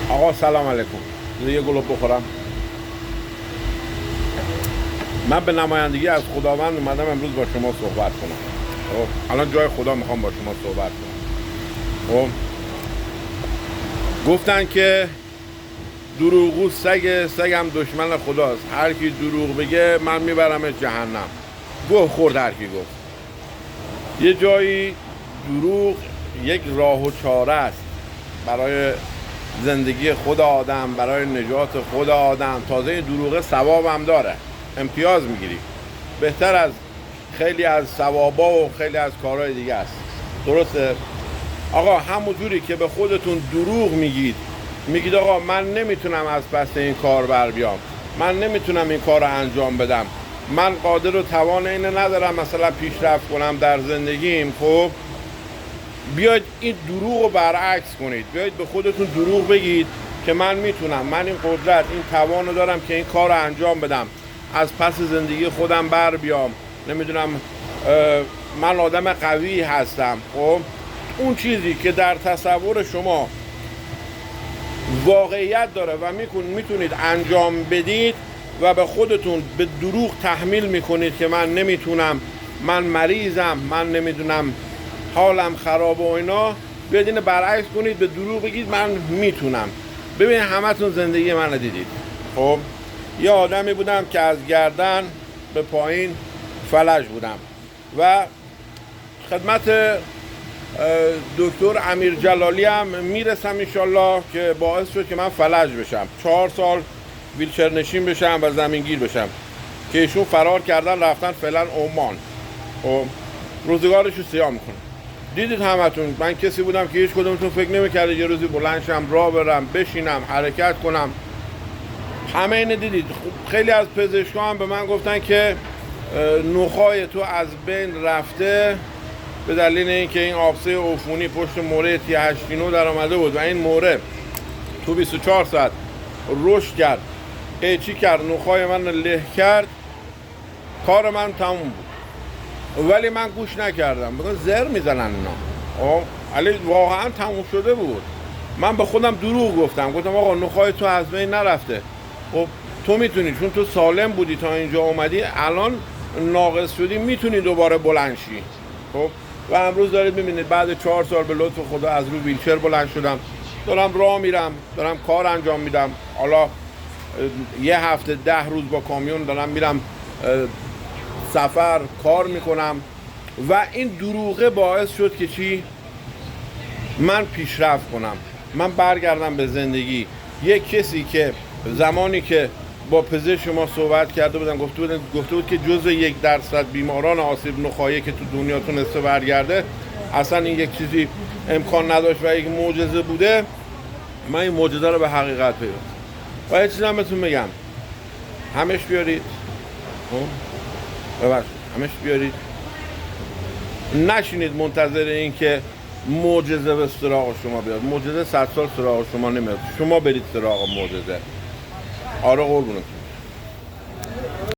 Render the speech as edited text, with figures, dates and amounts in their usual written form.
آقا سلام علیکم. یه گلوب بخورم. من به نمایندگی از خداوند اومدم امروز با شما صحبت کنم. الان جای خدا میخوام با شما صحبت کنم. گفتن که دروغگو سگم دشمن خداست. هر کی دروغ بگه من میبرمش جهنم. گوه خورد هر کی گفت. یه جایی دروغ یک راه و چاره است برای زندگی خود آدم، برای نجات خود آدم. تازه دروغ ثواب هم داره، امتیاز میگیری، بهتر از خیلی از ثوابا و خیلی از کارهای دیگه است. درسته؟ آقا همونجوری که به خودتون دروغ میگید آقا من نمیتونم از پس این کار بر بیام، من نمیتونم این کار رو انجام بدم، من قادر و توان اینو ندارم مثلا پیشرفت کنم در زندگیم. خب بیاید این دروغ رو برعکس کنید، بیاید به خودتون دروغ بگید که من میتونم، من این قدرت، این توان رو دارم که این کار رو انجام بدم، از پس زندگی خودم بر بیام، نمیدونم من آدم قوی هستم. خب اون چیزی که در تصور شما واقعیت داره و میتونید انجام بدید و به خودتون به دروغ تحمیل میکنید که من نمیتونم، من مریضم، من نمیدونم حالم خراب و اینا، بیاید اینو برعکس کنید، به دروغ بگید من میتونم. ببین همتون زندگی من رو دیدید. خب یه آدمی بودم که از گردن به پایین فلج بودم و خدمت دکتر امیر جلالی هم میرسم انشالله که باعث شد که من فلج بشم، 4 سال ویلچر نشین بشم و زمینگیر بشم که ایشون فرار کردن رفتن فعلا عمان. خب روزگارشو سیاه میکنه. دیدید همتون، من کسی بودم که هیچ کدومتون فکر نمی‌کردید یه روزی بلند شم، راه برم، بشینم، حرکت کنم. همه اینو دیدید. خیلی از پزشکان هم به من گفتن که نخای تو از بین رفته به دلیل اینکه این آبسه عفونی پشت موره T89 در آمده بود و این موره تو 24 ساعت رشد کرد، قیچی کرد، نخای من له کرد، کار من تموم بود. ولی من گوش نکردم، بگن زر میزنن اینا. علی واقعا تموم شده بود. من به خودم دروغ گفتم آقا نخای تو از بین نرفته. خب تو میتونی، چون تو سالم بودی تا اینجا اومدی، الان ناقص شدی، میتونی دوباره بلند شی. خب و امروز دارید میبینید بعد 4 سال به لطف خدا از رو ویلچر بلند شدم، دارم راه میرم، دارم کار انجام میدم. حالا یه هفته 10 روز با کامیون دارم میرم سفر، کار میکنم و این دروغه باعث شد که چی؟ من پیشرفت کنم، من برگردم به زندگی. یک کسی که زمانی که با پزشک شما صحبت کرده بودم گفته بود که جزء 1% بیماران آسیب نخایی که تو دنیا تونسته برگرده، اصلا این یک چیزی امکان نداشت و یک معجزه بوده. من این معجزه رو به حقیقت پیوستم و یه چیزی هم بهتون میگم، همش بیارید، همش بیارید، نشینید منتظر این که معجزه به سراغ شما بیاد. معجزه 100 سال سراغ شما نمیاد، شما برید سراغ معجزه. آره قربونت.